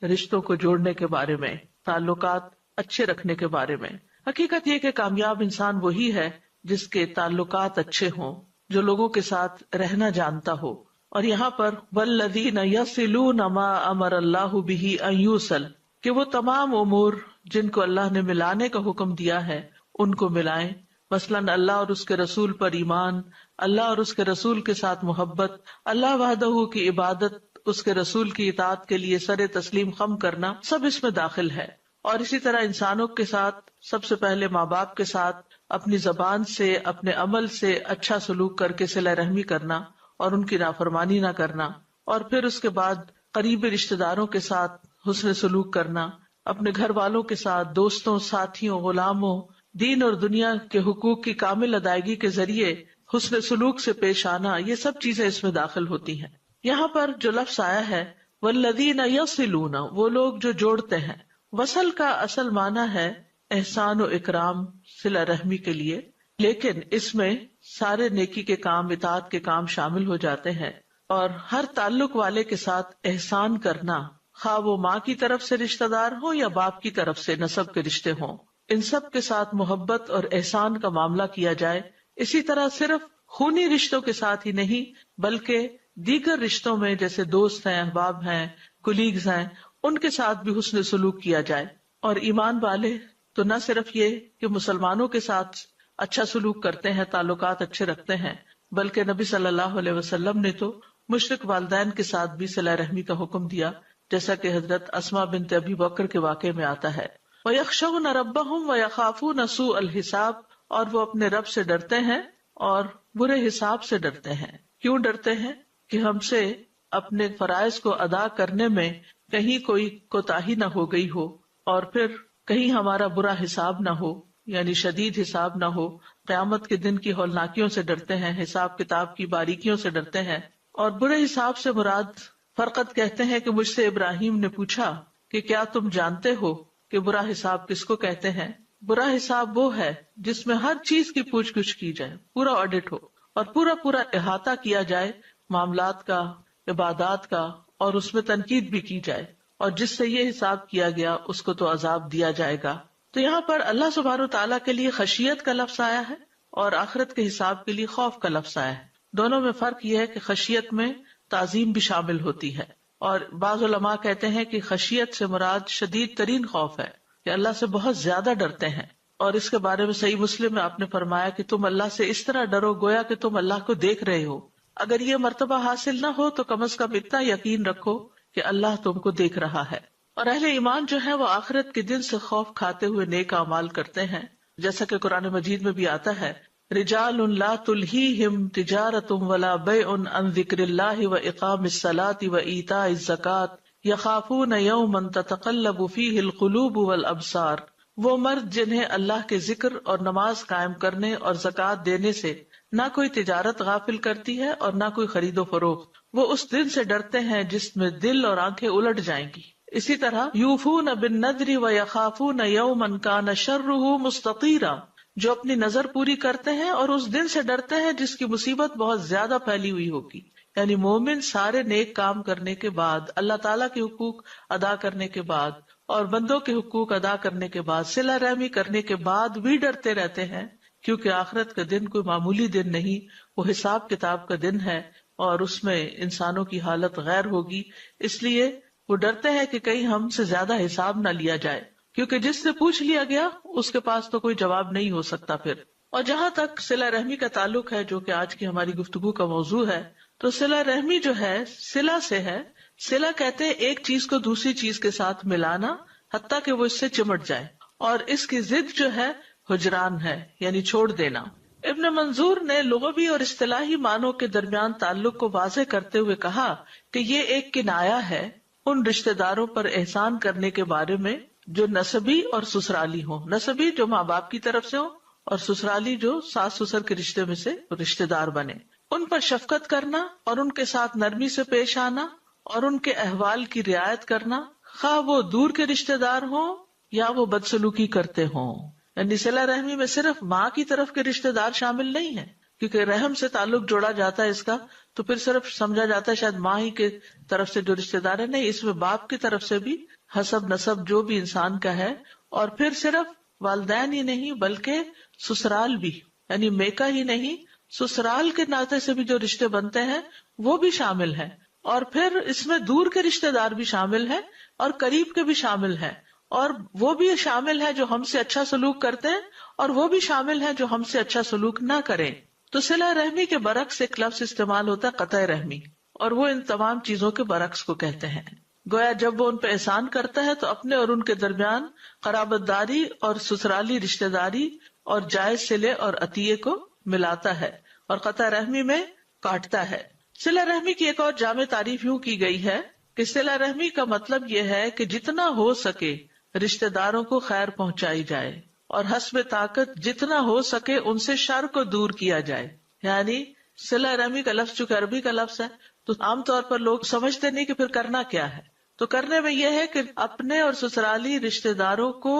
رشتوں کو جوڑنے کے بارے میں، تعلقات اچھے رکھنے کے بارے میں۔ حقیقت یہ کہ کامیاب انسان وہی ہے جس کے تعلقات اچھے ہوں، جو لوگوں کے ساتھ رہنا جانتا ہو۔ اور یہاں پر والذین یصلون ما امر اللہ بہ ان یوصل، کہ وہ تمام امور جن کو اللہ نے ملانے کا حکم دیا ہے ان کو ملائیں، مثلاً اللہ اور اس کے رسول پر ایمان، اللہ اور اس کے رسول کے ساتھ محبت، اللہ وحدہ کی عبادت، اس کے رسول کی اطاعت کے لیے سر تسلیم خم کرنا، سب اس میں داخل ہے۔ اور اسی طرح انسانوں کے ساتھ سب سے پہلے ماں باپ کے ساتھ اپنی زبان سے، اپنے عمل سے اچھا سلوک کر کے صلہ رحمی کرنا اور ان کی نافرمانی نہ کرنا، اور پھر اس کے بعد قریبی رشتہ داروں کے ساتھ حسن سلوک کرنا، اپنے گھر والوں کے ساتھ، دوستوں، ساتھیوں، غلاموں، دین اور دنیا کے حقوق کی کامل ادائیگی کے ذریعے حسن سلوک سے پیش آنا، یہ سب چیزیں اس میں داخل ہوتی ہیں۔ یہاں پر جو لفظ آیا ہے والذین یصلون، وہ لوگ جو جوڑتے ہیں۔ وصل کا اصل معنی ہے احسان و اکرام، صلہ رحمی کے لیے، لیکن اس میں سارے نیکی کے کام، اطاعت کے کام شامل ہو جاتے ہیں، اور ہر تعلق والے کے ساتھ احسان کرنا، خواہ وہ ماں کی طرف سے رشتہ دار ہو یا باپ کی طرف سے نسب کے رشتے ہوں، ان سب کے ساتھ محبت اور احسان کا معاملہ کیا جائے۔ اسی طرح صرف خونی رشتوں کے ساتھ ہی نہیں بلکہ دیگر رشتوں میں جیسے دوست ہیں، احباب ہیں، کولیگز ہیں، ان کے ساتھ بھی حسن سلوک کیا جائے۔ اور ایمان والے تو نہ صرف یہ کہ مسلمانوں کے ساتھ اچھا سلوک کرتے ہیں، تعلقات اچھے رکھتے ہیں، بلکہ نبی صلی اللہ علیہ وسلم نے تو مشرک والدین کے ساتھ بھی صلہ رحمی کا حکم دیا، جیسا کہ حضرت اسماء بنت ابی بکر کے واقعے میں آتا ہے۔ وَيَخْشَوْنَ رَبَّهُمْ وَيَخَافُونَ سُوءَ الْحِسَابِ، اور وہ اپنے رب سے ڈرتے ہیں اور برے حساب سے ڈرتے ہیں۔ کیوں ڈرتے ہیں؟ کہ ہم سے اپنے فرائض کو ادا کرنے میں کہیں کوئی کوتاہی نہ ہو گئی ہو، اور پھر کہیں ہمارا برا حساب نہ ہو، یعنی شدید حساب نہ ہو۔ قیامت کے دن کی ہولناکیوں سے ڈرتے ہیں، حساب کتاب کی باریکیوں سے ڈرتے ہیں۔ اور برے حساب سے مراد فرقت کہتے ہیں کہ مجھ سے ابراہیم نے پوچھا کہ کیا تم جانتے ہو کہ برا حساب کس کو کہتے ہیں؟ برا حساب وہ ہے جس میں ہر چیز کی پوچھ گچھ کی جائے، پورا آڈٹ ہو اور پورا احاطہ کیا جائے معاملات کا، عبادات کا، اور اس میں تنقید بھی کی جائے، اور جس سے یہ حساب کیا گیا اس کو تو عذاب دیا جائے گا۔ تو یہاں پر اللہ سبحانہ وتعالیٰ کے لیے خشیت کا لفظ آیا ہے اور آخرت کے حساب کے لیے خوف کا لفظ آیا ہے۔ دونوں میں فرق یہ ہے کہ خشیت میں تعظیم بھی شامل ہوتی ہے، اور بعض علماء کہتے ہیں کہ خشیت سے مراد شدید ترین خوف ہے، کہ اللہ سے بہت زیادہ ڈرتے ہیں۔ اور اس کے بارے میں صحیح مسلم میں آپ نے فرمایا کہ تم اللہ سے اس طرح ڈرو گویا کہ تم اللہ کو دیکھ رہے ہو۔ اگر یہ مرتبہ حاصل نہ ہو تو کم از کم اتنا یقین رکھو کہ اللہ تم کو دیکھ رہا ہے۔ اور اہل ایمان جو ہے وہ آخرت کے دن سے خوف کھاتے ہوئے نیک اعمال کرتے ہیں، جیسا کہ قرآن مجید میں بھی آتا ہے رجال لا تلہیہم تجارۃ ولا بیع عن ذکر اللہ واقام الصلاۃ وایتاء الزکاۃ یخافون یوما تتقلب فیہ القلوب والابصار، وہ مرد جنہیں اللہ کے ذکر اور نماز قائم کرنے اور زکوٰۃ دینے سے نہ کوئی تجارت غافل کرتی ہے اور نہ کوئی خرید و فروخت، وہ اس دن سے ڈرتے ہیں جس میں دل اور آنکھیں الٹ جائیں گی۔ اسی طرح یوفون بالنذر ویخافون یوما کان شرہ مستطیرا، جو اپنی نظر پوری کرتے ہیں اور اس دن سے ڈرتے ہیں جس کی مصیبت بہت زیادہ پھیلی ہوئی ہوگی۔ یعنی مومن سارے نیک کام کرنے کے بعد، اللہ تعالیٰ کے حقوق ادا کرنے کے بعد اور بندوں کے حقوق ادا کرنے کے بعد، صلہ رحمی کرنے کے بعد بھی ڈرتے رہتے ہیں، کیونکہ آخرت کا دن کوئی معمولی دن نہیں، وہ حساب کتاب کا دن ہے اور اس میں انسانوں کی حالت غیر ہوگی۔ اس لیے وہ ڈرتے ہیں کہ کہیں ہم سے زیادہ حساب نہ لیا جائے، کیونکہ جس سے پوچھ لیا گیا اس کے پاس تو کوئی جواب نہیں ہو سکتا پھر۔ اور جہاں تک صلہ رحمی کا تعلق ہے، جو کہ آج کی ہماری گفتگو کا موضوع ہے، تو صلہ رحمی جو ہے صلہ سے ہے۔ صلہ کہتے ہیں ایک چیز کو دوسری چیز کے ساتھ ملانا حتیٰ کہ وہ اس سے چمٹ جائے، اور اس کی ضد جو ہے ہجران ہے، یعنی چھوڑ دینا۔ ابن منظور نے لغوی اور اصطلاحی معنوں کے درمیان تعلق کو واضح کرتے ہوئے کہا کہ یہ ایک کنایہ ہے ان رشتہ داروں پر احسان کرنے کے بارے میں جو نسبی اور سسرالی ہوں، نسبی جو ماں باپ کی طرف سے ہوں اور سسرالی جو ساس سسر کے رشتے میں سے رشتہ دار بنے، ان پر شفقت کرنا اور ان کے ساتھ نرمی سے پیش آنا اور ان کے احوال کی رعایت کرنا، خواہ وہ دور کے رشتہ دار ہوں یا وہ بدسلوکی کرتے ہوں۔ یعنی صلہ رحمی میں صرف ماں کی طرف کے رشتہ دار شامل نہیں ہیں کیونکہ رحم سے تعلق جوڑا جاتا ہے اس کا، تو پھر صرف سمجھا جاتا ہے شاید ماں ہی کے طرف سے جو رشتے دار ہے، نہیں، اس میں باپ کی طرف سے بھی حسب نسب جو بھی انسان کا ہے، اور پھر صرف والدین ہی نہیں بلکہ سسرال بھی، یعنی میکا ہی نہیں، سسرال کے ناطے سے بھی جو رشتے بنتے ہیں وہ بھی شامل ہے، اور پھر اس میں دور کے رشتے دار بھی شامل ہیں اور قریب کے بھی شامل ہیں، اور وہ بھی شامل ہے جو ہم سے اچھا سلوک کرتے ہیں اور وہ بھی شامل ہے جو ہم سے اچھا سلوک نہ کریں۔ تو صلہ رحمی کے برعکس ایک لفظ استعمال ہوتا ہے قطع رحمی، اور وہ ان تمام چیزوں کے برعکس کو کہتے ہیں۔ گویا جب وہ ان پہ احسان کرتا ہے تو اپنے اور ان کے درمیان قرابت داری اور سسرالی رشتہ داری اور جائز صلے اور عطیے کو ملاتا ہے، اور قطع رحمی میں کاٹتا ہے۔ صلہ رحمی کی ایک اور جامع تعریف یوں کی گئی ہے کہ صلہ رحمی کا مطلب یہ ہے کہ جتنا ہو سکے رشتہ داروں کو خیر پہنچائی جائے، اور حسب طاقت جتنا ہو سکے ان سے شر کو دور کیا جائے۔ یعنی صلہ رحمی کا لفظ چونکہ عربی کا لفظ ہے تو عام طور پر لوگ سمجھتے نہیں کہ پھر کرنا کیا ہے، تو کرنے میں یہ ہے کہ اپنے اور سسرالی رشتہ داروں کو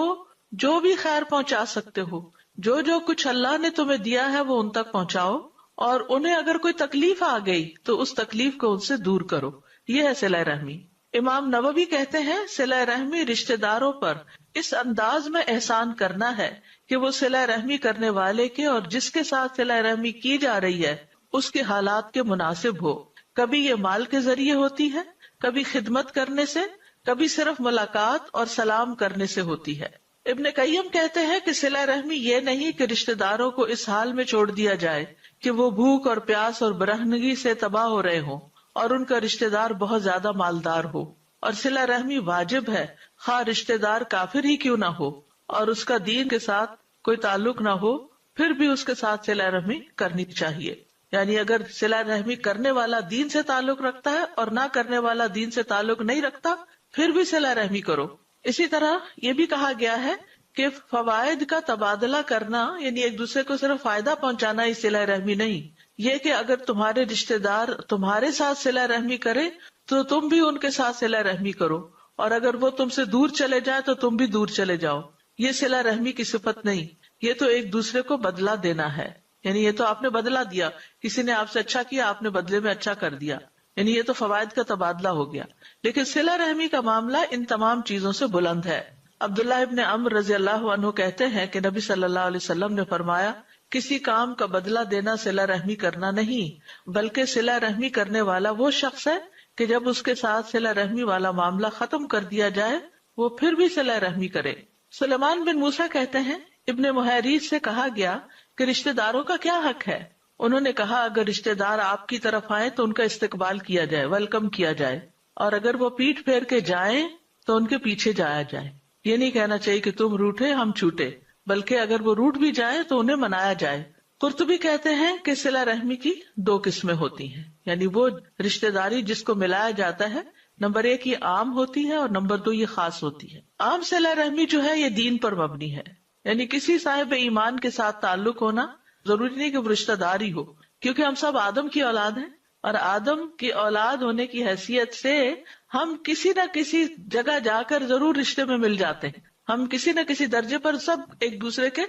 جو بھی خیر پہنچا سکتے ہو، جو جو کچھ اللہ نے تمہیں دیا ہے وہ ان تک پہنچاؤ، اور انہیں اگر کوئی تکلیف آ گئی تو اس تکلیف کو ان سے دور کرو۔ یہ ہے صلہ رحمی۔ امام نووی کہتے ہیں صلہ رحمی رشتہ داروں پر اس انداز میں احسان کرنا ہے کہ وہ صلہ رحمی کرنے والے کے اور جس کے ساتھ صلہ رحمی کی جا رہی ہے اس کے حالات کے مناسب ہو۔ کبھی یہ مال کے ذریعے ہوتی ہے، کبھی خدمت کرنے سے، کبھی صرف ملاقات اور سلام کرنے سے ہوتی ہے۔ ابن قیم کہتے ہیں کہ صلہ رحمی یہ نہیں کہ رشتہ داروں کو اس حال میں چھوڑ دیا جائے کہ وہ بھوک اور پیاس اور برہنگی سے تباہ ہو رہے ہوں اور ان کا رشتہ دار بہت زیادہ مالدار ہو، اور صلہ رحمی واجب ہے خواہ رشتہ دار کافر ہی کیوں نہ ہو اور اس کا دین کے ساتھ کوئی تعلق نہ ہو، پھر بھی اس کے ساتھ صلہ رحمی کرنی چاہیے۔ یعنی اگر صلہ رحمی کرنے والا دین سے تعلق رکھتا ہے اور نہ کرنے والا دین سے تعلق نہیں رکھتا پھر بھی صلہ رحمی کرو۔ اسی طرح یہ بھی کہا گیا ہے کہ فوائد کا تبادلہ کرنا، یعنی ایک دوسرے کو صرف فائدہ پہنچانا ہی صلہ رحمی نہیں، یہ کہ اگر تمہارے رشتہ دار تمہارے ساتھ صلہ رحمی کرے تو تم بھی ان کے ساتھ صلہ رحمی کرو، اور اگر وہ تم سے دور چلے جائے تو تم بھی دور چلے جاؤ۔ یہ صلہ رحمی کی صفت نہیں، یہ تو ایک دوسرے کو بدلہ دینا ہے، یعنی یہ تو آپ نے بدلہ دیا، کسی نے آپ سے اچھا کیا آپ نے بدلے میں اچھا کر دیا، یعنی یہ تو فوائد کا تبادلہ ہو گیا۔ لیکن صلہ رحمی کا معاملہ ان تمام چیزوں سے بلند ہے۔ عبداللہ ابن عمرو رضی اللہ عنہ کہتے ہیں کہ نبی صلی اللہ علیہ وسلم نے فرمایا، کسی کام کا بدلہ دینا صلہ رحمی کرنا نہیں، بلکہ صلہ رحمی کرنے والا وہ شخص ہے کہ جب اس کے ساتھ صلہ رحمی والا معاملہ ختم کر دیا جائے وہ پھر بھی صلہ رحمی کرے۔ سلیمان بن موسیٰ کہتے ہیں ابن محیریز سے کہا گیا کہ رشتہ داروں کا کیا حق ہے؟ انہوں نے کہا اگر رشتہ دار آپ کی طرف آئے تو ان کا استقبال کیا جائے، ویلکم کیا جائے، اور اگر وہ پیٹھ پھیر کے جائیں تو ان کے پیچھے جایا جائے۔ یہ نہیں کہنا چاہیے کہ تم روٹھے ہم چھوٹے، بلکہ اگر وہ روٹ بھی جائیں تو انہیں منایا جائے۔ قرطبی کہتے ہیں کہ صلہ رحمی کی دو قسمیں ہوتی ہیں، یعنی وہ رشتہ داری جس کو ملایا جاتا ہے، نمبر 1 یہ عام ہوتی ہے اور نمبر 2 یہ خاص ہوتی ہے۔ عام صلہ رحمی جو ہے یہ دین پر مبنی ہے، یعنی کسی صاحب ایمان کے ساتھ تعلق ہونا، ضروری نہیں کہ وہ رشتہ دار ہی ہو، کیونکہ ہم سب آدم کی اولاد ہیں، اور آدم کی اولاد ہونے کی حیثیت سے ہم کسی نہ کسی جگہ جا کر ضرور رشتے میں مل جاتے ہیں، ہم کسی نہ کسی درجے پر سب ایک دوسرے کے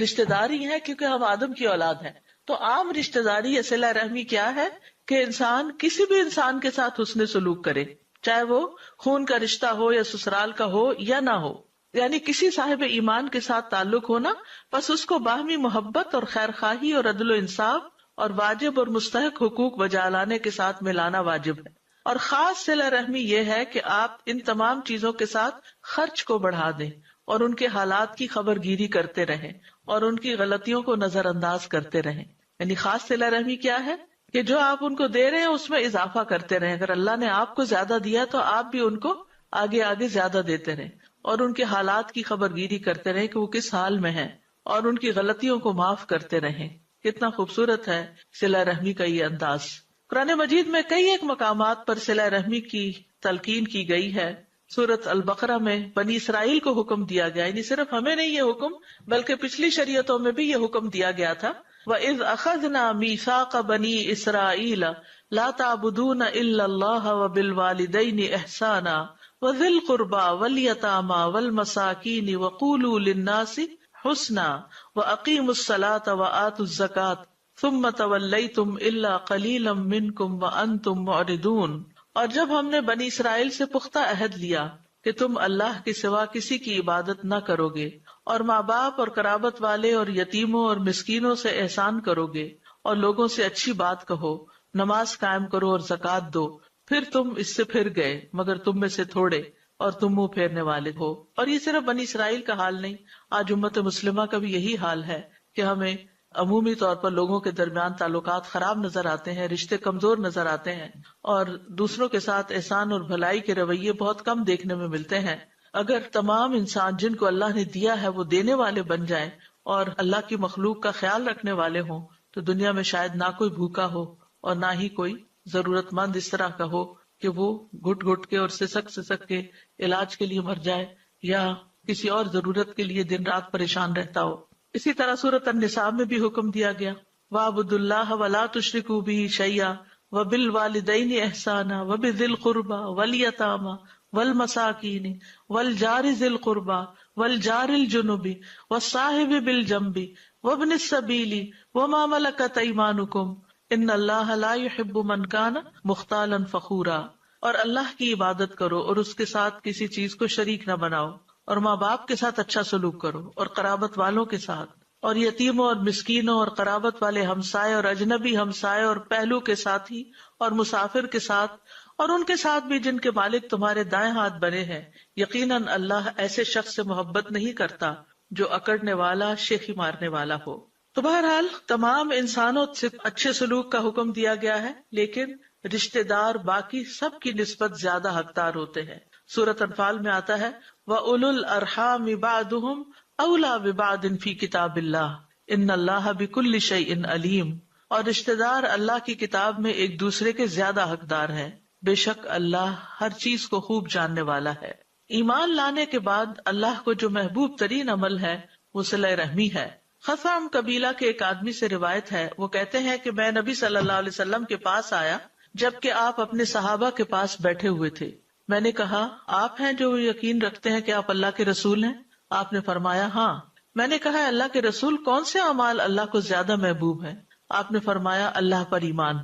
رشتہ دار ہی ہیں کیونکہ ہم آدم کی اولاد ہیں۔ تو عام رشتہ داری یا صلہ رحمی کیا ہے کہ انسان کسی بھی انسان کے ساتھ حسن سلوک کرے، چاہے وہ خون کا رشتہ ہو یا سسرال کا ہو یا نہ ہو، یعنی کسی صاحب ایمان کے ساتھ تعلق ہونا، بس اس کو باہمی محبت اور خیر خواہی اور عدل و انصاف اور واجب اور مستحق حقوق بجا لانے کے ساتھ ملانا واجب ہے۔ اور خاص صلہ رحمی یہ ہے کہ آپ ان تمام چیزوں کے ساتھ خرچ کو بڑھا دیں اور ان کے حالات کی خبر گیری کرتے رہیں اور ان کی غلطیوں کو نظر انداز کرتے رہیں۔ یعنی خاص صلہ رحمی کیا ہے کہ جو آپ ان کو دے رہے ہیں اس میں اضافہ کرتے رہیں، اگر اللہ نے آپ کو زیادہ دیا تو آپ بھی ان کو آگے آگے زیادہ دیتے رہیں اور ان کے حالات کی خبر گیری کرتے رہیں کہ وہ کس حال میں ہیں اور ان کی غلطیوں کو معاف کرتے رہیں۔ کتنا خوبصورت ہے صلہ رحمی کا یہ انداز۔ قرآن مجید میں کئی ایک مقامات پر صلہ رحمی کی تلقین کی گئی ہے۔ سورۃ البقرہ میں بنی اسرائیل کو حکم دیا گیا، یعنی صرف ہمیں نہیں یہ حکم بلکہ پچھلی شریعتوں میں بھی یہ حکم دیا گیا تھا۔ وَإِذْ أَخَذْنَا مِيثَاقَ بَنِي إِسْرَائِيلَ لَا تَعْبُدُونَ إِلَّا اللَّهَ وَبِالْوَالِدَيْنِ إِحْسَانًا وَذِي الْقُرْبَى وَالْيَتَامَى وَالْمَسَاكِينِ وَقُولُوا لِلنَّاسِ حُسْنًا وَأَقِيمُوا الصَّلَاةَ وَآتُوا الزَّكَاةَ ثم تولیتم الا قلیلا منکم وانتم معرضون، اور جب ہم نے بنی اسرائیل سے پختہ عہد لیا کہ تم اللہ کے سوا کسی کی عبادت نہ کرو گے، اور ماں باپ اور قرابت والے اور یتیموں اور مسکینوں سے احسان کرو گے، اور لوگوں سے اچھی بات کہو، نماز قائم کرو اور زکوٰۃ دو، پھر تم اس سے پھر گئے مگر تم میں سے تھوڑے، اور تم منہ پھیرنے والے ہو۔ اور یہ صرف بنی اسرائیل کا حال نہیں، آج امت مسلمہ کا بھی یہی حال ہے کہ ہمیں عمومی طور پر لوگوں کے درمیان تعلقات خراب نظر آتے ہیں، رشتے کمزور نظر آتے ہیں، اور دوسروں کے ساتھ احسان اور بھلائی کے رویے بہت کم دیکھنے میں ملتے ہیں۔ اگر تمام انسان جن کو اللہ نے دیا ہے وہ دینے والے بن جائیں اور اللہ کی مخلوق کا خیال رکھنے والے ہوں، تو دنیا میں شاید نہ کوئی بھوکا ہو اور نہ ہی کوئی ضرورت مند اس طرح کا ہو کہ وہ گھٹ گھٹ کے اور سسک کے علاج کے لیے مر جائے یا کسی اور ضرورت کے لیے دن رات پریشان رہتا ہو۔ اسی طرح سورۃ النساء میں بھی حکم دیا گیا، وَاعْبُدُوا اللَّهَ وَلَا تُشْرِكُوا بِهِ شَيْئًا وَبِالْوَالِدَيْنِ إِحْسَانًا وَبِذِي الْقُرْبَى وَالْيَتَامَى وَالْمَسَاكِينِ وَالْجَارِ ذِي الْقُرْبَى وَالْجَارِ الْجُنُبِ وَالصَّاحِبِ بِالْجَنبِ وَابْنِ السَّبِيلِ وَمَا مَلَكَتْ أَيْمَانُكُمْ إِنَّ اللَّهَ لَا يُحِبُّ مَنْ كَانَ مُخْتَالًا فَخُورًا۔ اور اللہ کی عبادت کرو اور اس کے ساتھ کسی چیز کو شریک نہ بناؤ، اور ماں باپ کے ساتھ اچھا سلوک کرو، اور قرابت والوں کے ساتھ، اور یتیموں اور مسکینوں اور قرابت والے ہمسائے اور اجنبی ہمسائے اور پہلو کے ساتھی اور مسافر کے ساتھ، اور ان کے ساتھ بھی جن کے مالک تمہارے دائیں ہاتھ بنے ہیں۔ یقیناً اللہ ایسے شخص سے محبت نہیں کرتا جو اکڑنے والا، شیخی مارنے والا ہو۔ تو بہرحال تمام انسانوں سے اچھے سلوک کا حکم دیا گیا ہے، لیکن رشتہ دار باقی سب کی نسبت زیادہ حقدار ہوتے ہیں۔ سورۃ انفال میں آتا ہے وَأُولُو الْأَرْحَامِ بَعْضُهُمْ أَوْلَىٰ بِبَعْضٍ فِي كِتَابِ اللَّهِ إِنَّ اللَّهَ بِكُلِّ شَيْءٍ عَلِيمٌ، اور رشتہ دار اللہ کی کتاب میں ایک دوسرے کے زیادہ حقدار ہیں، بے شک اللہ ہر چیز کو خوب جاننے والا ہے۔ ایمان لانے کے بعد اللہ کو جو محبوب ترین عمل ہے وہ صلہ رحمی ہے۔ خثعم قبیلہ کے ایک آدمی سے روایت ہے، وہ کہتے ہیں کہ میں نبی صلی اللہ علیہ وسلم کے پاس آیا جبکہ آپ اپنے صحابہ کے پاس بیٹھے ہوئے تھے۔ میں نے کہا، آپ ہیں جو یقین رکھتے ہیں کہ آپ اللہ کے رسول ہیں؟ آپ نے فرمایا ہاں۔ میں نے کہا، اللہ کے رسول کون سے اعمال اللہ کو زیادہ محبوب ہیں؟ آپ نے فرمایا اللہ پر ایمان۔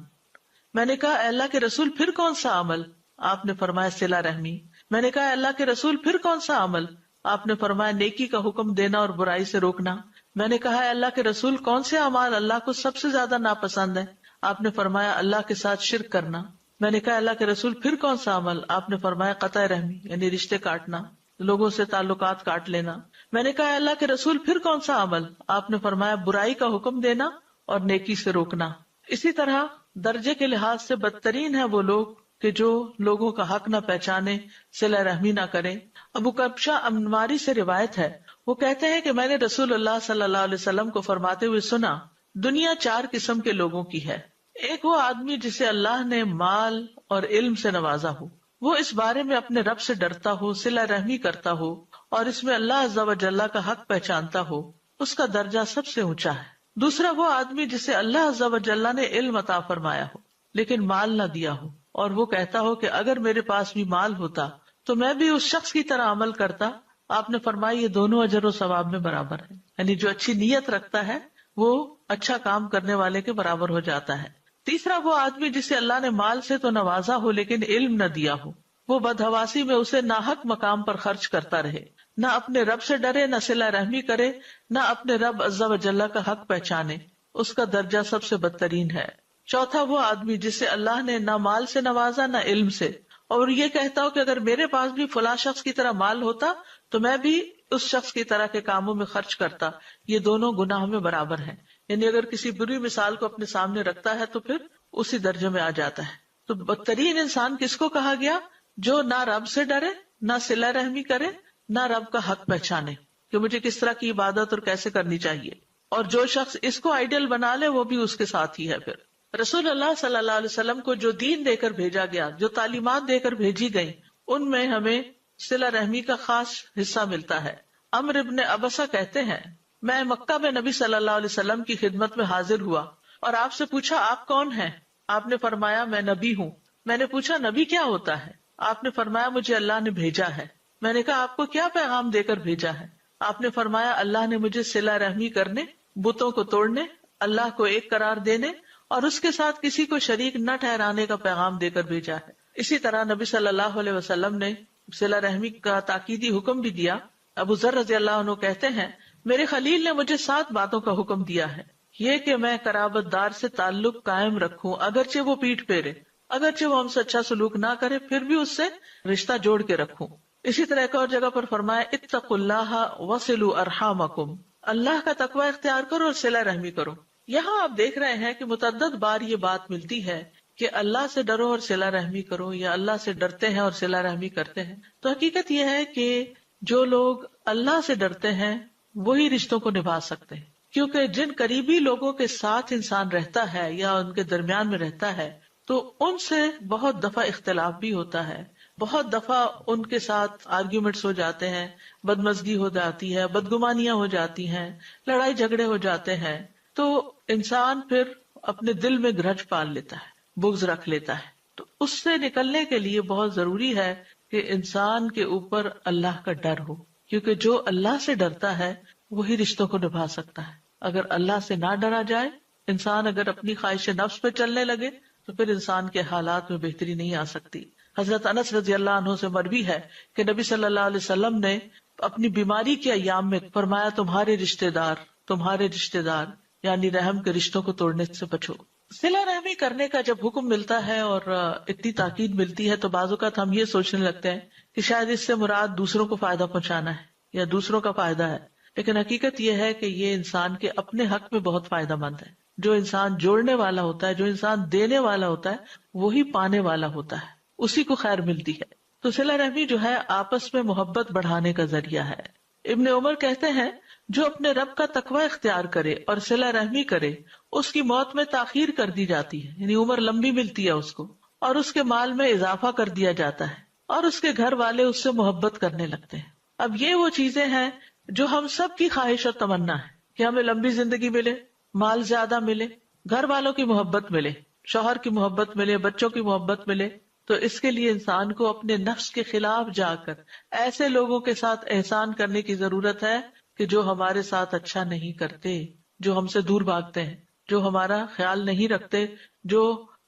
میں نے کہا، اللہ کے رسول پھر کون سا عمل؟ آپ نے فرمایا صلہ رحمی۔ میں نے کہا، اللہ کے رسول پھر کون سا عمل؟ آپ نے فرمایا نیکی کا حکم دینا اور برائی سے روکنا۔ میں نے کہا، اللہ کے رسول کون سے اعمال اللہ کو سب سے زیادہ ناپسند ہے؟ آپ نے فرمایا اللہ کے ساتھ شرک کرنا۔ میں نے کہا، اللہ کے رسول پھر کون سا عمل؟ آپ نے فرمایا قطع رحمی، یعنی رشتے کاٹنا، لوگوں سے تعلقات کاٹ لینا۔ میں نے کہا، اللہ کے رسول پھر کون سا عمل؟ آپ نے فرمایا برائی کا حکم دینا اور نیکی سے روکنا۔ اسی طرح درجے کے لحاظ سے بدترین ہے وہ لوگ کہ جو لوگوں کا حق نہ پہچانے، صلہ رحمی نہ کریں۔ ابو کبشہ انماری سے روایت ہے، وہ کہتے ہیں کہ میں نے رسول اللہ صلی اللہ علیہ وسلم کو فرماتے ہوئے سنا، دنیا 4 قسم کے لوگوں کی ہے۔ ایک وہ آدمی جسے اللہ نے مال اور علم سے نوازا ہو، وہ اس بارے میں اپنے رب سے ڈرتا ہو، صلہ رحمی کرتا ہو اور اس میں اللہ عز و جل کا حق پہچانتا ہو، اس کا درجہ سب سے اونچا ہے۔ دوسرا وہ آدمی جسے اللہ عز و جل نے علم عطا فرمایا ہو لیکن مال نہ دیا ہو، اور وہ کہتا ہو کہ اگر میرے پاس بھی مال ہوتا تو میں بھی اس شخص کی طرح عمل کرتا۔ آپ نے فرمایا یہ دونوں اجر و ثواب میں برابر ہے، یعنی جو اچھی نیت رکھتا ہے وہ اچھا کام کرنے والے کے برابر ہو جاتا ہے۔ تیسرا وہ آدمی جسے اللہ نے مال سے تو نوازا ہو لیکن علم نہ دیا ہو، وہ بدحواسی میں اسے ناحق مقام پر خرچ کرتا رہے، نہ اپنے رب سے ڈرے، نہ صلہ رحمی کرے، نہ اپنے رب عز و جل کا حق پہچانے، اس کا درجہ سب سے بدترین ہے۔ چوتھا وہ آدمی جسے اللہ نے نہ مال سے نوازا نہ علم سے، اور یہ کہتا ہو کہ اگر میرے پاس بھی فلاں شخص کی طرح مال ہوتا تو میں بھی اس شخص کی طرح کے کاموں میں خرچ کرتا، یہ دونوں گناہ میں برابر ہیں۔ یعنی اگر کسی بری مثال کو اپنے سامنے رکھتا ہے تو پھر اسی درجے میں آ جاتا ہے۔ تو بدترین انسان کس کو کہا گیا؟ جو نہ رب سے ڈرے، نہ صلہ رحمی کرے، نہ رب کا حق پہچانے کہ مجھے کس طرح کی عبادت اور کیسے کرنی چاہیے، اور جو شخص اس کو آئیڈیل بنا لے وہ بھی اس کے ساتھ ہی ہے۔ پھر رسول اللہ صلی اللہ علیہ وسلم کو جو دین دے کر بھیجا گیا، جو تعلیمات دے کر بھیجی گئی، ان میں ہمیں صلہ رحمی کا خاص حصہ ملتا ہے۔ عمرو ابن ابسہ کہتے ہیں، میں مکہ میں نبی صلی اللہ علیہ وسلم کی خدمت میں حاضر ہوا اور آپ سے پوچھا آپ کون ہیں؟ آپ نے فرمایا میں نبی ہوں۔ میں نے پوچھا نبی کیا ہوتا ہے؟ آپ نے فرمایا مجھے اللہ نے بھیجا ہے۔ میں نے کہا آپ کو کیا پیغام دے کر بھیجا ہے؟ آپ نے فرمایا اللہ نے مجھے صلہ رحمی کرنے، بتوں کو توڑنے، اللہ کو ایک قرار دینے اور اس کے ساتھ کسی کو شریک نہ ٹھہرانے کا پیغام دے کر بھیجا ہے۔ اسی طرح نبی صلی اللہ علیہ وسلم نے صلہ رحمی کا تاکیدی حکم بھی دیا۔ ابو ذر رضی اللہ عنہ کہتے ہیں میرے خلیل نے مجھے 7 باتوں کا حکم دیا ہے، یہ کہ میں قرابت دار سے تعلق قائم رکھوں اگرچہ وہ پیٹھ پھیرے، اگرچہ وہ ہم سے اچھا سلوک نہ کرے پھر بھی اس سے رشتہ جوڑ کے رکھوں۔ اسی طرح ایک اور جگہ پر فرمایا اتقوا اللہ وصلوا ارحامکم، اللہ کا تقوی اختیار کرو اور صلہ رحمی کرو۔ یہاں آپ دیکھ رہے ہیں کہ متعدد بار یہ بات ملتی ہے کہ اللہ سے ڈرو اور صلہ رحمی کرو، یا اللہ سے ڈرتے ہیں اور صلہ رحمی کرتے ہیں۔ تو حقیقت یہ ہے کہ جو لوگ اللہ سے ڈرتے ہیں وہی رشتوں کو نبھا سکتے ہیں، کیونکہ جن قریبی لوگوں کے ساتھ انسان رہتا ہے یا ان کے درمیان میں رہتا ہے تو ان سے بہت دفعہ اختلاف بھی ہوتا ہے، بہت دفعہ ان کے ساتھ آرگیومنٹس ہو جاتے ہیں، بدمزگی ہو جاتی ہے، بدگمانیاں ہو جاتی ہیں، لڑائی جھگڑے ہو جاتے ہیں، تو انسان پھر اپنے دل میں گرج پال لیتا ہے، بغض رکھ لیتا ہے۔ تو اس سے نکلنے کے لیے بہت ضروری ہے کہ انسان کے اوپر اللہ کا ڈر ہو، کیونکہ جو اللہ سے ڈرتا ہے وہی رشتوں کو نبھا سکتا ہے۔ اگر اللہ سے نہ ڈرا جائے، انسان اگر اپنی خواہش نفس پہ چلنے لگے تو پھر انسان کے حالات میں بہتری نہیں آ سکتی۔ حضرت انس رضی اللہ عنہ سے مروی ہے کہ نبی صلی اللہ علیہ وسلم نے اپنی بیماری کے ایام میں فرمایا تمہارے رشتہ دار یعنی رحم کے رشتوں کو توڑنے سے بچو۔ صلہ رحمی کرنے کا جب حکم ملتا ہے اور اتنی تاکید ملتی ہے تو بعض اوقات ہم یہ سوچنے لگتے ہیں کہ شاید اس سے مراد دوسروں کو فائدہ پہنچانا ہے یا دوسروں کا فائدہ ہے، لیکن حقیقت یہ ہے کہ یہ انسان کے اپنے حق میں بہت فائدہ مند ہے۔ جو انسان جوڑنے والا ہوتا ہے، جو انسان دینے والا ہوتا ہے، وہی پانے والا ہوتا ہے، اسی کو خیر ملتی ہے۔ تو صلہ رحمی جو ہے آپس میں محبت بڑھانے کا ذریعہ ہے۔ ابن عمر کہتے ہیں جو اپنے رب کا تقوی اختیار کرے اور صلہ رحمی کرے اس کی موت میں تاخیر کر دی جاتی ہے، یعنی عمر لمبی ملتی ہے اس کو، اور اس کے مال میں اضافہ کر دیا جاتا ہے، اور اس کے گھر والے اس سے محبت کرنے لگتے ہیں۔ اب یہ وہ چیزیں ہیں جو ہم سب کی خواہش اور تمنا ہے کہ ہمیں لمبی زندگی ملے، مال زیادہ ملے، گھر والوں کی محبت ملے، شوہر کی محبت ملے، بچوں کی محبت ملے۔ تو اس کے لیے انسان کو اپنے نفس کے خلاف جا کر ایسے لوگوں کے ساتھ احسان کرنے کی ضرورت ہے کہ جو ہمارے ساتھ اچھا نہیں کرتے، جو ہم سے دور بھاگتے ہیں، جو ہمارا خیال نہیں رکھتے، جو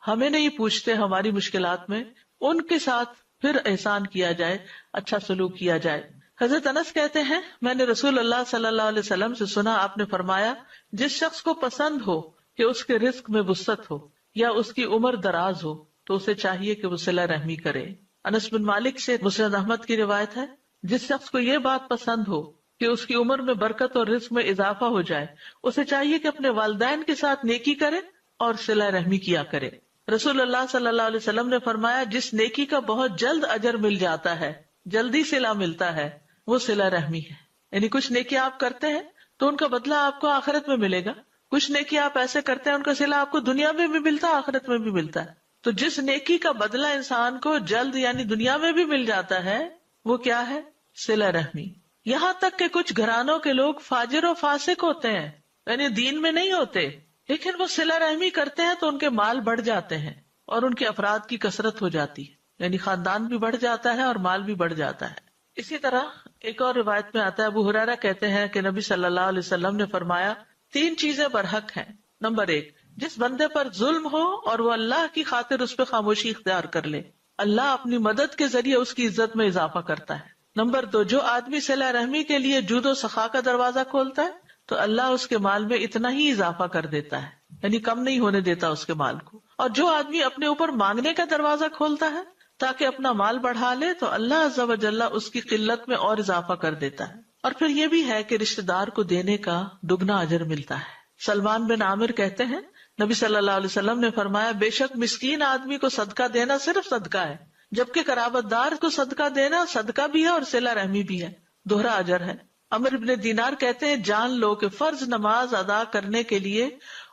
ہمیں نہیں پوچھتے ہماری مشکلات میں، ان کے ساتھ پھر احسان کیا جائے، اچھا سلوک کیا جائے۔ حضرت انس کہتے ہیں میں نے رسول اللہ صلی اللہ علیہ وسلم سے سنا، آپ نے فرمایا جس شخص کو پسند ہو کہ اس کے رزق میں وسعت ہو یا اس کی عمر دراز ہو تو اسے چاہیے کہ وہ صلہ رحمی کرے۔ انس بن مالک سے مسند احمد کی روایت ہے جس شخص کو یہ بات پسند ہو کہ اس کی عمر میں برکت اور رزق میں اضافہ ہو جائے اسے چاہیے کہ اپنے والدین کے ساتھ نیکی کرے اور صلہ رحمی کیا کرے۔ رسول اللہ صلی اللہ علیہ وسلم نے فرمایا جس نیکی کا بہت جلد اجر مل جاتا ہے، جلدی صلہ ملتا ہے، وہ صلہ رحمی ہے۔ یعنی کچھ نیکی آپ کرتے ہیں تو ان کا بدلہ آپ کو آخرت میں ملے گا، کچھ نیکی آپ ایسے کرتے ہیں ان کا صلہ آپ کو دنیا میں بھی ملتا ہے، آخرت میں بھی ملتا ہے۔ تو جس نیکی کا بدلہ انسان کو جلد یعنی دنیا میں بھی مل جاتا ہے وہ کیا ہے؟ صلہ رحمی۔ یہاں تک کہ کچھ گھرانوں کے لوگ فاجر و فاسق ہوتے ہیں، یعنی دین میں نہیں ہوتے، لیکن وہ صلہ رحمی کرتے ہیں تو ان کے مال بڑھ جاتے ہیں اور ان کے افراد کی کثرت ہو جاتی ہے، یعنی خاندان بھی بڑھ جاتا ہے اور مال بھی بڑھ جاتا ہے۔ اسی طرح ایک اور روایت میں آتا ہے، ابو ہریرہ کہتے ہیں کہ نبی صلی اللہ علیہ وسلم نے فرمایا 3 چیزیں برحق ہیں۔ نمبر 1، جس بندے پر ظلم ہو اور وہ اللہ کی خاطر اس پہ خاموشی اختیار کر لے، اللہ اپنی مدد کے ذریعے اس کی عزت میں اضافہ کرتا ہے۔ نمبر 2، جو آدمی صلہ رحمی کے لیے جود و سخا کا دروازہ کھولتا ہے تو اللہ اس کے مال میں اتنا ہی اضافہ کر دیتا ہے، یعنی کم نہیں ہونے دیتا اس کے مال کو۔ اور جو آدمی اپنے اوپر مانگنے کا دروازہ کھولتا ہے تاکہ اپنا مال بڑھا لے تو اللہ عز و جل اس کی قلت میں اور اضافہ کر دیتا ہے۔ اور پھر یہ بھی ہے کہ رشتہ دار کو دینے کا دگنا اجر ملتا ہے۔ سلمان بن عامر کہتے ہیں نبی صلی اللہ علیہ وسلم نے فرمایا بے شک مسکین آدمی کو صدقہ دینا صرف صدقہ ہے، جبکہ قرابت دار کو صدقہ دینا صدقہ بھی ہے اور صلہ رحمی بھی ہے، دوہرا اجر ہے۔ عمر بن دینار کہتے ہیں جان لو کہ فرض نماز ادا کرنے کے لیے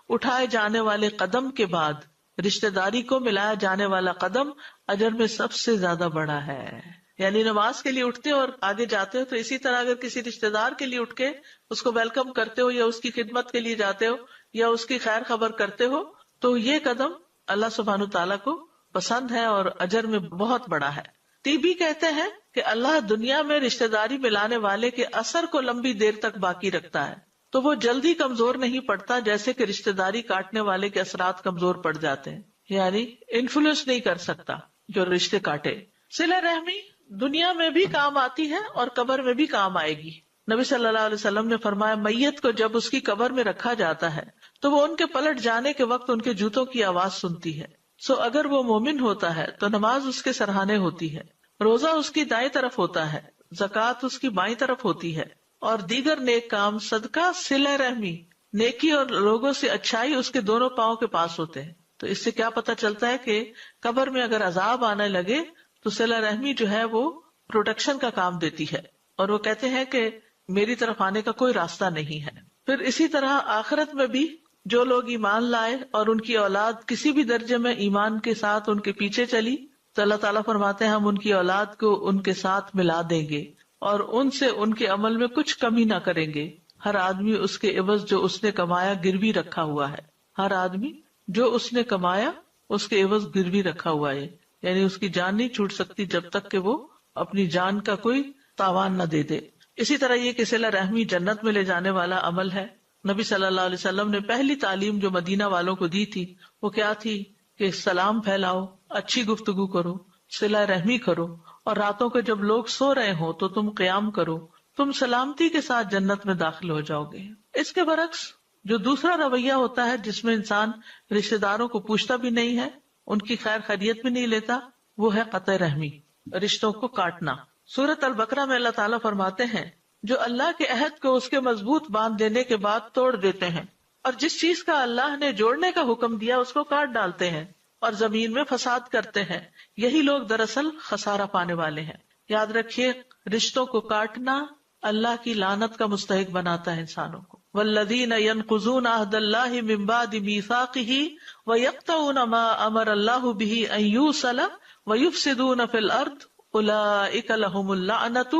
اٹھائے جانے والے قدم کے بعد رشتہ داری کو ملایا جانے والا قدم اجر میں سب سے زیادہ بڑا ہے۔ یعنی نماز کے لیے اٹھتے ہو اور آگے جاتے ہو تو اسی طرح اگر کسی رشتہ دار کے لیے اٹھ کے اس کو ویلکم کرتے ہو یا اس کی خدمت کے لیے جاتے ہو یا اس کی خیر خبر کرتے ہو تو یہ قدم اللہ سبحانہ تعالیٰ کو پسند ہے اور اجر میں بہت بڑا ہے۔ طیبی کہتے ہیں کہ اللہ دنیا میں رشتہ داری ملانے والے کے اثر کو لمبی دیر تک باقی رکھتا ہے تو وہ جلدی کمزور نہیں پڑتا جیسے کہ رشتہ داری کاٹنے والے کے اثرات کمزور پڑ جاتے ہیں، یعنی انفلوئنس نہیں کر سکتا جو رشتے کاٹے۔ صلہ رحمی دنیا میں بھی کام آتی ہے اور قبر میں بھی کام آئے گی۔ نبی صلی اللہ علیہ وسلم نے فرمایا میت کو جب اس کی قبر میں رکھا جاتا ہے تو وہ ان کے پلٹ جانے کے وقت ان کے جوتوں کی آواز سنتی ہے، سو اگر وہ مومن ہوتا ہے تو نماز اس کے سرہانے ہوتی ہے، روزہ اس کی دائیں طرف ہوتا ہے، زکوٰۃ اس کی بائیں طرف ہوتی ہے، اور دیگر نیک کام صدقہ، صلہ رحمی، نیکی اور لوگوں سے اچھائی اس کے دونوں پاؤں کے پاس ہوتے ہیں۔ تو اس سے کیا پتہ چلتا ہے کہ قبر میں اگر عذاب آنے لگے تو صلہ رحمی جو ہے وہ پروٹیکشن کا کام دیتی ہے، اور وہ کہتے ہیں کہ میری طرف آنے کا کوئی راستہ نہیں ہے۔ پھر اسی طرح آخرت میں بھی جو لوگ ایمان لائے اور ان کی اولاد کسی بھی درجے میں ایمان کے ساتھ ان کے پیچھے چلی تو اللہ تعالیٰ فرماتے ہیں ہم ان کی اولاد کو ان کے ساتھ ملا دیں گے اور ان سے ان کے عمل میں کچھ کمی نہ کریں گے۔ ہر آدمی اس کے عوض جو اس نے کمایا گروی رکھا ہوا ہے، ہر آدمی جو اس نے کمایا اس کے عوض گروی رکھا ہوا ہے، یعنی اس کی جان نہیں چھوٹ سکتی جب تک کہ وہ اپنی جان کا کوئی تاوان نہ دے دے۔ اسی طرح یہ کہ صلہ رحمی جنت میں لے جانے والا عمل ہے۔ نبی صلی اللہ علیہ وسلم نے پہلی تعلیم جو مدینہ والوں کو دی تھی وہ کیا تھی کہ سلام پھیلاؤ، اچھی گفتگو کرو، صلہ رحمی کرو، اور راتوں کو جب لوگ سو رہے ہوں تو تم قیام کرو، تم سلامتی کے ساتھ جنت میں داخل ہو جاؤ گے۔ اس کے برعکس جو دوسرا رویہ ہوتا ہے جس میں انسان رشتہ داروں کو پوچھتا بھی نہیں ہے، ان کی خیر خیریت بھی نہیں لیتا، وہ ہے قطع رحمی، رشتوں کو کاٹنا۔ سورۃ البقرہ میں اللہ تعالیٰ فرماتے ہیں جو اللہ کے عہد کو اس کے مضبوط باندھ دینے کے بعد توڑ دیتے ہیں اور جس چیز کا اللہ نے جوڑنے کا حکم دیا اس کو کاٹ ڈالتے ہیں اور زمین میں فساد کرتے ہیں، یہی لوگ دراصل خسارہ پانے والے ہیں۔ یاد رکھیے رشتوں کو کاٹنا اللہ کی لعنت کا مستحق بناتا ہے انسانوں کو۔ والذین ینقضون عہد اللہ من بعد میثاقہ ویقطعون ما امر اللہ بہ ان یوصل ویفسدون فی الارض اولئک لہم اللعنۃ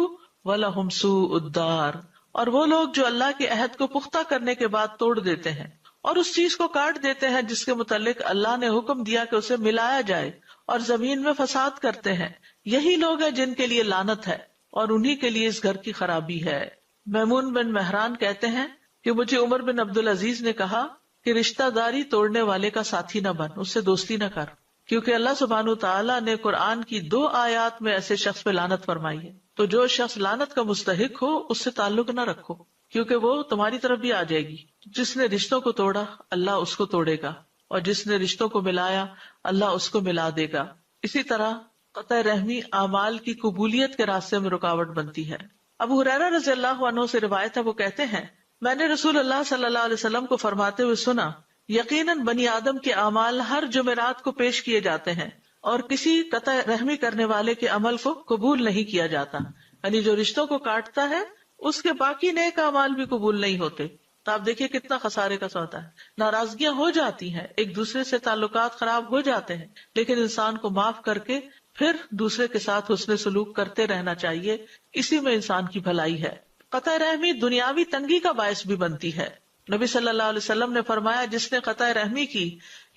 وَلَهُمْ سُوءُ الدَّارِ، اور وہ لوگ جو اللہ کے عہد کو پختہ کرنے کے بعد توڑ دیتے ہیں اور اس چیز کو کاٹ دیتے ہیں جس کے متعلق اللہ نے حکم دیا کہ اسے ملایا جائے اور زمین میں فساد کرتے ہیں، یہی لوگ ہیں جن کے لیے لعنت ہے اور انہی کے لیے اس گھر کی خرابی ہے۔ میمون بن مہران کہتے ہیں کہ مجھے عمر بن عبدالعزیز نے کہا کہ رشتہ داری توڑنے والے کا ساتھی نہ بن، اس سے دوستی نہ کر، کیونکہ اللہ سبحانہ وتعالیٰ نے قرآن کی 2 آیات میں ایسے شخص پہ لعنت فرمائی ہے، تو جو شخص لعنت کا مستحق ہو اس سے تعلق نہ رکھو، کیونکہ وہ تمہاری طرف بھی آ جائے گی۔ جس نے رشتوں کو توڑا اللہ اس کو توڑے گا، اور جس نے رشتوں کو ملایا اللہ اس کو ملا دے گا۔ اسی طرح قطع رحمی اعمال کی قبولیت کے راستے میں رکاوٹ بنتی ہے۔ ابو ہریرہ رضی اللہ عنہ سے روایت ہے، وہ کہتے ہیں میں نے رسول اللہ صلی اللہ علیہ وسلم کو فرماتے ہوئے سنا، یقیناً بنی آدم کے اعمال ہر جمعرات کو پیش کیے جاتے ہیں اور کسی قطع رحمی کرنے والے کے عمل کو قبول نہیں کیا جاتا، یعنی جو رشتوں کو کاٹتا ہے اس کے باقی نیک اعمال بھی قبول نہیں ہوتے۔ تو آپ دیکھیے کتنا خسارے کا سودا ہے۔ ناراضگیاں ہو جاتی ہیں، ایک دوسرے سے تعلقات خراب ہو جاتے ہیں، لیکن انسان کو معاف کر کے پھر دوسرے کے ساتھ حسن سلوک کرتے رہنا چاہیے، اسی میں انسان کی بھلائی ہے۔ قطع رحمی دنیاوی تنگی کا باعث بھی بنتی ہے۔ نبی صلی اللہ علیہ وسلم نے فرمایا جس نے قطع رحمی کی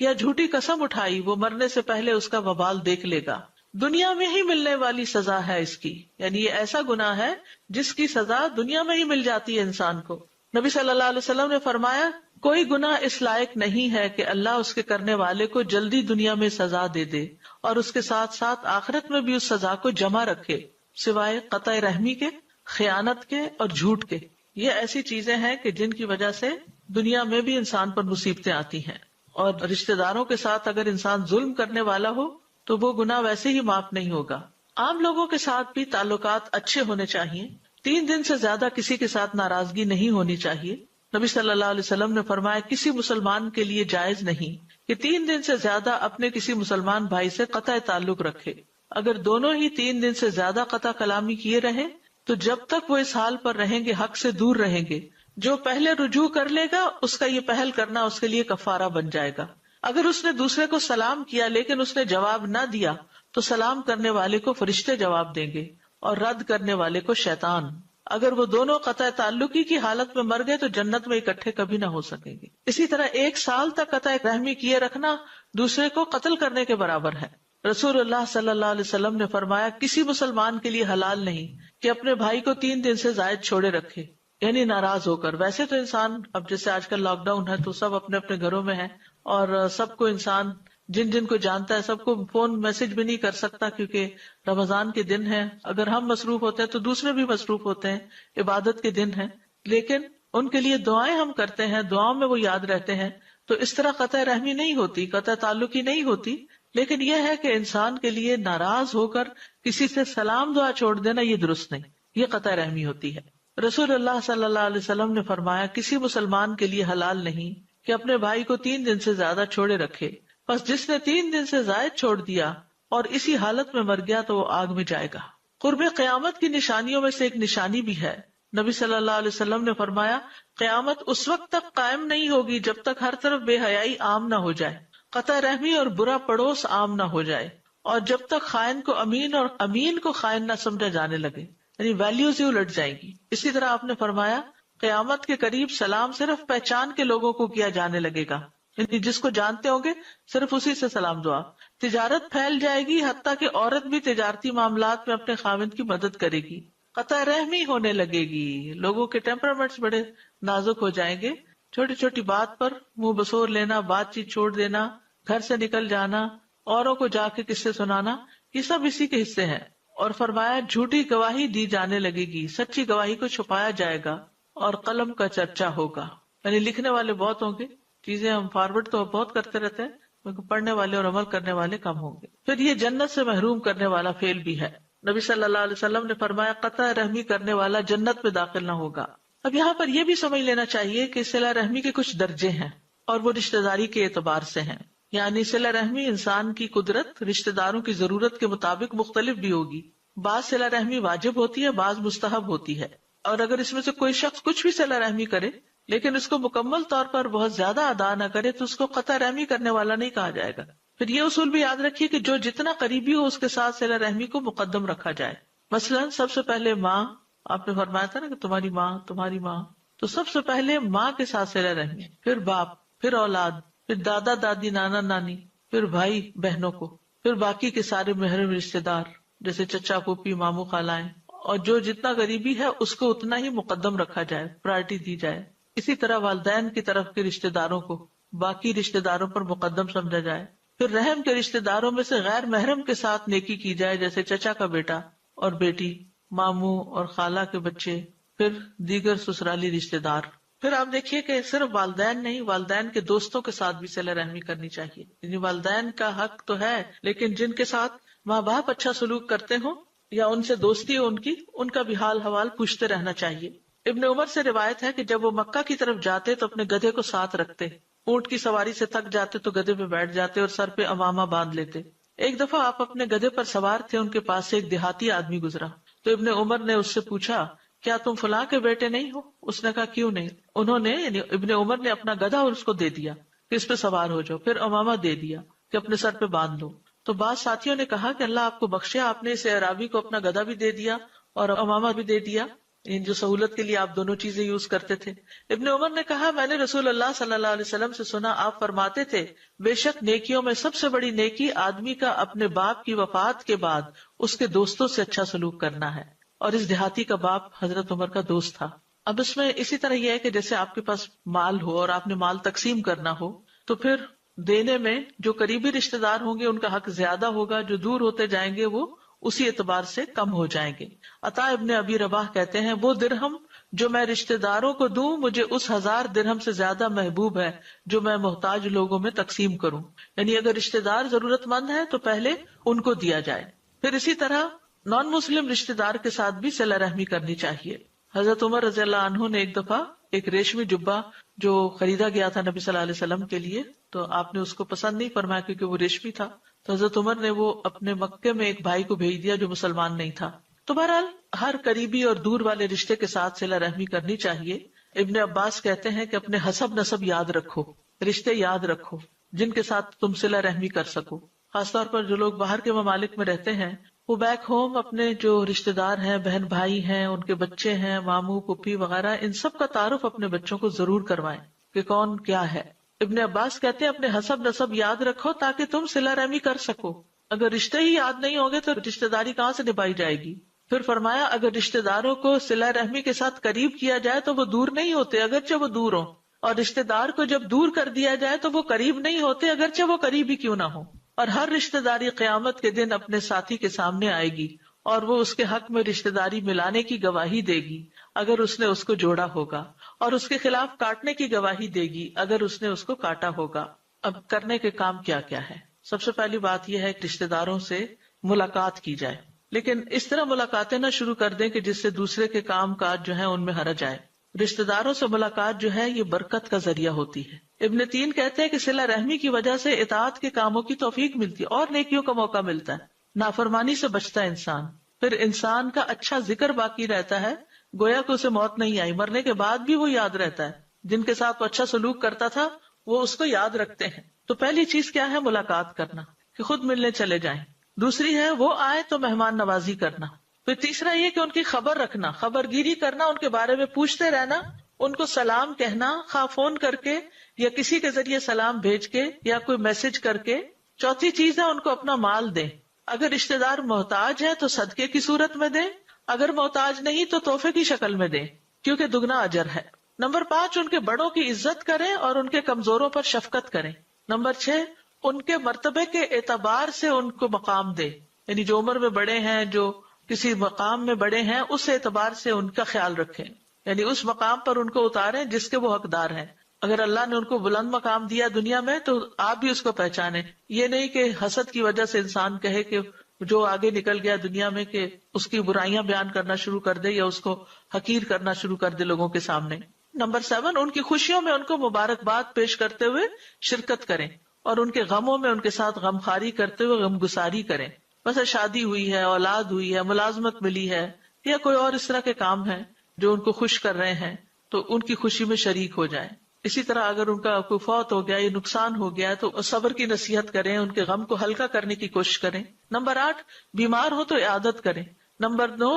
یا جھوٹی قسم اٹھائی وہ مرنے سے پہلے اس کا وبال دیکھ لے گا، دنیا میں ہی ملنے والی سزا ہے اس کی، یعنی یہ ایسا گناہ ہے جس کی سزا دنیا میں ہی مل جاتی ہے انسان کو۔ نبی صلی اللہ علیہ وسلم نے فرمایا کوئی گناہ اس لائق نہیں ہے کہ اللہ اس کے کرنے والے کو جلدی دنیا میں سزا دے دے اور اس کے ساتھ ساتھ آخرت میں بھی اس سزا کو جمع رکھے، سوائے قطع رحمی کے، خیانت کے اور جھوٹ کے۔ یہ ایسی چیزیں ہیں کہ جن کی وجہ سے دنیا میں بھی انسان پر مصیبتیں آتی ہیں، اور رشتہ داروں کے ساتھ اگر انسان ظلم کرنے والا ہو تو وہ گناہ ویسے ہی معاف نہیں ہوگا۔ عام لوگوں کے ساتھ بھی تعلقات اچھے ہونے چاہیے، 3 دن سے زیادہ کسی کے ساتھ ناراضگی نہیں ہونی چاہیے۔ نبی صلی اللہ علیہ وسلم نے فرمایا کسی مسلمان کے لیے جائز نہیں کہ 3 دن سے زیادہ اپنے کسی مسلمان بھائی سے قطع تعلق رکھے۔ اگر دونوں ہی 3 دن سے زیادہ قطع کلامی کیے رہیں تو جب تک وہ اس حال پر رہیں گے حق سے دور رہیں گے۔ جو پہلے رجوع کر لے گا اس کا یہ پہل کرنا اس کے لیے کفارہ بن جائے گا۔ اگر اس نے دوسرے کو سلام کیا لیکن اس نے جواب نہ دیا تو سلام کرنے والے کو فرشتے جواب دیں گے اور رد کرنے والے کو شیطان۔ اگر وہ دونوں قطع تعلقی کی حالت میں مر گئے تو جنت میں اکٹھے کبھی نہ ہو سکیں گے۔ اسی طرح 1 سال تک قطع رحمی کیے رکھنا دوسرے کو قتل کرنے کے برابر ہے۔ رسول اللہ صلی اللہ علیہ وسلم نے فرمایا کسی مسلمان کے لیے حلال نہیں کہ اپنے بھائی کو 3 دن سے زائد چھوڑے رکھے، یعنی ناراض ہو کر. ویسے تو انسان اب جیسے آج کل لاک ڈاؤن ہے تو سب اپنے اپنے گھروں میں ہیں اور سب کو انسان جن جن کو جانتا ہے سب کو فون میسج بھی نہیں کر سکتا کیونکہ رمضان کے دن ہے. اگر ہم مصروف ہوتے ہیں تو دوسرے بھی مصروف ہوتے ہیں, عبادت کے دن ہیں, لیکن ان کے لیے دعائیں ہم کرتے ہیں, دعاؤں میں وہ یاد رہتے ہیں. تو اس طرح قطع رحمی نہیں ہوتی, قطع تعلقی نہیں ہوتی. لیکن یہ ہے کہ انسان کے لیے ناراض ہو کر کسی سے سلام دعا چھوڑ دینا یہ درست نہیں, یہ قطع رحمی ہوتی ہے. رسول اللہ صلی اللہ علیہ وسلم نے فرمایا کسی مسلمان کے لیے حلال نہیں کہ اپنے بھائی کو 3 دن سے زیادہ چھوڑے رکھے, بس جس نے 3 دن سے زائد چھوڑ دیا اور اسی حالت میں مر گیا تو وہ آگ میں جائے گا. قرب قیامت کی نشانیوں میں سے ایک نشانی بھی ہے. نبی صلی اللہ علیہ وسلم نے فرمایا قیامت اس وقت تک قائم نہیں ہوگی جب تک ہر طرف بے حیائی عام نہ ہو جائے, قطع رحمی اور برا پڑوس عام نہ ہو جائے, اور جب تک خائن کو امین اور امین کو خائن نہ سمجھا جانے لگے, یعنی ویلیوز ہی الٹ جائیں گی. اسی طرح آپ نے فرمایا قیامت کے قریب سلام صرف پہچان کے لوگوں کو کیا جانے لگے گا, یعنی جس کو جانتے ہوں گے صرف اسی سے سلام دعا. تجارت پھیل جائے گی حتیٰ کہ عورت بھی تجارتی معاملات میں اپنے خاوند کی مدد کرے گی. قطع رحمی ہونے لگے گی, لوگوں کے ٹیمپرامنٹس بڑے نازک ہو جائیں گے. چھوٹی چھوٹی بات پر منہ بسور لینا, بات چیت چھوڑ دینا, گھر سے نکل جانا, اوروں کو جا کے قصے سنانا, یہ سب اسی کے حصے ہیں. اور فرمایا جھوٹی گواہی دی جانے لگے گی, سچی گواہی کو چھپایا جائے گا اور قلم کا چرچا ہوگا. یعنی لکھنے والے بہت ہوں گے, چیزیں ہم فارورڈ تو بہت کرتے رہتے ہیں, لیکن پڑھنے والے اور عمل کرنے والے کم ہوں گے. پھر یہ جنت سے محروم کرنے والا فعل بھی ہے. نبی صلی اللہ علیہ وسلم نے فرمایا قطع رحمی کرنے والا جنت میں داخل نہ ہوگا. اب یہاں پر یہ بھی سمجھ لینا چاہیے کہ صلہ رحمی کے کچھ درجے ہیں اور وہ رشتہ داری کے اعتبار سے ہیں. یعنی صلہ رحمی انسان کی قدرت رشتہ داروں کی ضرورت کے مطابق مختلف بھی ہوگی. بعض صلہ رحمی واجب ہوتی ہے, بعض مستحب ہوتی ہے. اور اگر اس میں سے کوئی شخص کچھ بھی صلہ رحمی کرے لیکن اس کو مکمل طور پر بہت زیادہ ادا نہ کرے تو اس کو قطع رحمی کرنے والا نہیں کہا جائے گا. پھر یہ اصول بھی یاد رکھیے کہ جو جتنا قریبی ہو اس کے ساتھ صلہ رحمی کو مقدم رکھا جائے. مثلا سب سے پہلے ماں, آپ نے فرمایا تھا نا کہ تمہاری ماں, تو سب سے پہلے ماں کے ساتھ صلہ رحمی, پھر باپ, پھر اولاد, پھر دادا دادی, نانا نانی, پھر بھائی بہنوں کو, پھر باقی کے سارے محرم رشتے دار جیسے چچا پھوپھی ماموں خالائیں, اور جو جتنا قریبی ہے اس کو اتنا ہی مقدم رکھا جائے, پرائرٹی دی جائے. اسی طرح والدین کی طرف کے رشتے داروں کو باقی رشتے داروں پر مقدم سمجھا جائے. پھر رحم کے رشتے داروں میں سے غیر محرم کے ساتھ نیکی کی جائے, جیسے چچا کا بیٹا اور بیٹی, ماموں اور خالہ کے بچے, پھر دیگر سسرالی رشتے دار. پھر آپ دیکھیے کہ صرف والدین نہیں, والدین کے دوستوں کے ساتھ بھی صلہ رحمی کرنی چاہیے. یعنی والدین کا حق تو ہے لیکن جن کے ساتھ ماں باپ اچھا سلوک کرتے ہوں یا ان سے دوستی ہو ان کا بھی حال حوال پوچھتے رہنا چاہیے. ابن عمر سے روایت ہے کہ جب وہ مکہ کی طرف جاتے تو اپنے گدھے کو ساتھ رکھتے, اونٹ کی سواری سے تھک جاتے تو گدھے پہ بیٹھ جاتے اور سر پہ عمامہ باندھ لیتے. ایک دفعہ آپ اپنے گدھے پر سوار تھے, ان کے پاس سے ایک دیہاتی آدمی گزرا تو ابن عمر نے اس سے پوچھا کیا تم فلاں کے بیٹے نہیں ہو؟ اس نے کہا کیوں نہیں. انہوں نے یعنی ابن عمر نے اپنا گدھا اور اس کو دے دیا کہ اس پہ سوار ہو جاؤ, پھر عمامہ دے دیا کہ اپنے سر پہ باندھ لو. تو بعض ساتھیوں نے کہا کہ اللہ آپ کو بخشے, آپ نے اس اعرابی کو اپنا گدھا بھی دے دیا اور عمامہ بھی دے دیا, جو سہولت کے لیے آپ دونوں چیزیں یوز کرتے تھے. ابن عمر نے کہا میں نے رسول اللہ صلی اللہ علیہ وسلم سے سنا, آپ فرماتے تھے بے شک نیکیوں میں سب سے بڑی نیکی آدمی کا اپنے باپ کی وفات کے بعد اس کے دوستوں سے اچھا سلوک کرنا ہے. اور اس دیہاتی کا باپ حضرت عمر کا دوست تھا. اب اس میں اسی طرح یہ ہے کہ جیسے آپ کے پاس مال ہو اور آپ نے مال تقسیم کرنا ہو تو پھر دینے میں جو قریبی رشتے دار ہوں گے ان کا حق زیادہ ہوگا, جو دور ہوتے جائیں گے وہ اسی اعتبار سے کم ہو جائیں گے. عطا ابن ابی رباح کہتے ہیں وہ درہم جو میں رشتے داروں کو دوں مجھے اس 1000 درہم سے زیادہ محبوب ہے جو میں محتاج لوگوں میں تقسیم کروں. یعنی اگر رشتے دار ضرورت مند ہے تو پہلے ان کو دیا جائے. پھر اسی طرح نان مسلم رشتے دار کے ساتھ بھی صلہ رحمی کرنی چاہیے. حضرت عمر رضی اللہ عنہ نے ایک دفعہ ایک ریشمی جبہ جو خریدا گیا تھا نبی صلی اللہ علیہ وسلم کے لیے, تو آپ نے اس کو پسند نہیں فرمایا کیونکہ وہ ریشمی تھا, تو حضرت عمر نے وہ اپنے مکے میں ایک بھائی کو بھیج دیا جو مسلمان نہیں تھا. تو بہرحال ہر قریبی اور دور والے رشتے کے ساتھ صلہ رحمی کرنی چاہیے. ابن عباس کہتے ہیں کہ اپنے حسب نسب یاد رکھو, رشتے یاد رکھو جن کے ساتھ تم صلہ رحمی کر سکو. خاص طور پر جو لوگ باہر کے ممالک میں رہتے ہیں وہ بیک ہوم اپنے جو رشتے دار ہیں, بہن بھائی ہیں, ان کے بچے ہیں, ماموں پھوپھی وغیرہ, ان سب کا تعارف اپنے بچوں کو ضرور کروائیں کہ کون کیا ہے. ابن عباس کہتے ہیں اپنے حسب نسب یاد رکھو تاکہ تم صلہ رحمی کر سکو. اگر رشتے ہی یاد نہیں ہوں گے تو رشتے داری کہاں سے نبھائی جائے گی. پھر فرمایا اگر رشتہ داروں کو صلہ رحمی کے ساتھ قریب کیا جائے تو وہ دور نہیں ہوتے اگرچہ وہ دور ہوں، اور رشتہ دار کو جب دور کر دیا جائے تو وہ قریب نہیں ہوتے اگرچہ وہ قریب ہی کیوں نہ ہو. اور ہر رشتہ داری قیامت کے دن اپنے ساتھی کے سامنے آئے گی اور وہ اس کے حق میں رشتہ داری ملانے کی گواہی دے گی اگر اس نے اس کو جوڑا ہوگا، اور اس کے خلاف کاٹنے کی گواہی دے گی اگر اس نے اس کو کاٹا ہوگا. اب کرنے کے کام کیا کیا ہے؟ سب سے پہلی بات یہ ہے کہ رشتہ داروں سے ملاقات کی جائے، لیکن اس طرح ملاقاتیں نہ شروع کر دیں کہ جس سے دوسرے کے کام کاج جو ہیں ان میں حرج آئے. رشتہ داروں سے ملاقات جو ہے یہ برکت کا ذریعہ ہوتی ہے. ابن تین کہتے ہیں کہ صلہ رحمی کی وجہ سے اطاعت کے کاموں کی توفیق ملتی ہے اور نیکیوں کا موقع ملتا ہے. نافرمانی سے بچتا ہے انسان، پھر انسان کا اچھا ذکر باقی رہتا ہے، گویا کہ اسے موت نہیں آئی، مرنے کے بعد بھی وہ یاد رہتا ہے. جن کے ساتھ وہ اچھا سلوک کرتا تھا وہ اس کو یاد رکھتے ہیں. تو پہلی چیز کیا ہے؟ ملاقات کرنا، کہ خود ملنے چلے جائیں. دوسری ہے وہ آئے تو مہمان نوازی کرنا. پھر تیسرا یہ کہ ان کی خبر رکھنا، خبر گیری کرنا، ان کے بارے میں پوچھتے رہنا، ان کو سلام کہنا، خواہ فون کر کے یا کسی کے ذریعے سلام بھیج کے یا کوئی میسج کر کے. چوتھی چیز ہے ان کو اپنا مال دیں. اگر رشتہ دار محتاج ہے تو صدقے کی صورت میں دیں، اگر محتاج نہیں تو تحفے کی شکل میں دیں، کیونکہ دگنا اجر ہے. نمبر 5 ان کے بڑوں کی عزت کریں اور ان کے کمزوروں پر شفقت کریں. نمبر 6 ان کے مرتبے کے اعتبار سے ان کو مقام دے، یعنی جو عمر میں بڑے ہیں، جو کسی مقام میں بڑے ہیں، اس اعتبار سے ان کا خیال رکھیں، یعنی اس مقام پر ان کو اتاریں جس کے وہ حقدار ہیں. اگر اللہ نے ان کو بلند مقام دیا دنیا میں تو آپ بھی اس کو پہچانیں. یہ نہیں کہ حسد کی وجہ سے انسان کہے کہ جو آگے نکل گیا دنیا میں کہ اس کی برائیاں بیان کرنا شروع کر دے یا اس کو حقیر کرنا شروع کر دے لوگوں کے سامنے. نمبر 7 ان کی خوشیوں میں ان کو مبارکباد پیش کرتے ہوئے شرکت کریں اور ان کے غموں میں ان کے ساتھ غمخواری کرتے ہوئے غمگساری کریں. بس شادی ہوئی ہے، اولاد ہوئی ہے، ملازمت ملی ہے یا کوئی اور اس طرح کے کام ہیں جو ان کو خوش کر رہے ہیں تو ان کی خوشی میں شریک ہو جائیں. اسی طرح اگر ان کا کوئی فوت ہو گیا یا نقصان ہو گیا تو صبر کی نصیحت کریں، ان کے غم کو ہلکا کرنے کی کوشش کریں. نمبر 8 بیمار ہو تو عیادت کریں. نمبر 9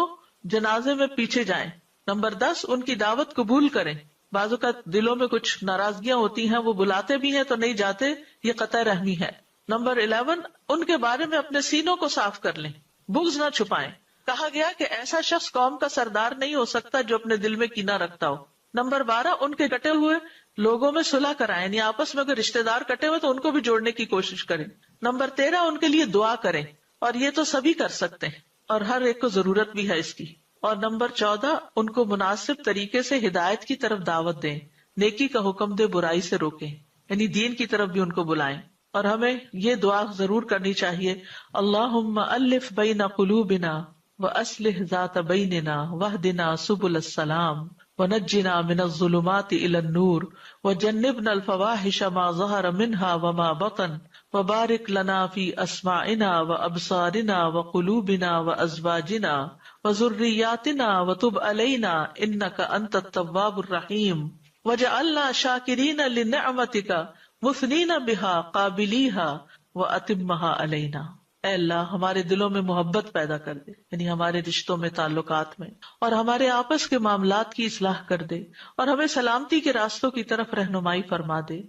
جنازے میں پیچھے جائیں. نمبر 10 ان کی دعوت قبول کریں. بعض اوقات دلوں میں کچھ ناراضگیاں ہوتی ہیں، وہ بلاتے بھی ہیں تو نہیں جاتے، یہ قطع رحمی ہے. نمبر 11 ان کے بارے میں اپنے سینوں کو صاف کر لیں، بغض نہ چھپائیں. کہا گیا کہ ایسا شخص قوم کا سردار نہیں ہو سکتا جو اپنے دل میں کینہ رکھتا ہو. نمبر 12 ان کے کٹے ہوئے لوگوں میں صلح کرائیں، یعنی آپس میں اگر رشتہ دار کٹے ہوئے تو ان کو بھی جوڑنے کی کوشش کریں. نمبر 13 ان کے لیے دعا کریں، اور یہ تو سبھی کر سکتے ہیں اور ہر ایک کو ضرورت بھی ہے اس کی. اور نمبر 14 ان کو مناسب طریقے سے ہدایت کی طرف دعوت دیں، نیکی کا حکم دے، برائی سے روکیں، یعنی دین کی طرف بھی ان کو بلائیں. اور ہمیں یہ دعا ضرور کرنی چاہیے، اللہم الف بین قلوبنا واصلح ذات بیننا واہدنا سبل السلام ونجنا من الظلمات الى النور وجنبنا الفواحش ما ظہر منها وما بطن وبارک لنا فی اسماعنا وابصارنا وقلوبنا وازواجنا وذریاتنا وتب علینا انک انت التواب الرحیم وجعلنا شاکرین لنعمتک مثنین بہا قابلیہا واتمہا علینا. اے اللہ ہمارے دلوں میں محبت پیدا کر دے، یعنی ہمارے رشتوں میں، تعلقات میں، اور ہمارے آپس کے معاملات کی اصلاح کر دے، اور ہمیں سلامتی کے راستوں کی طرف رہنمائی فرما دے،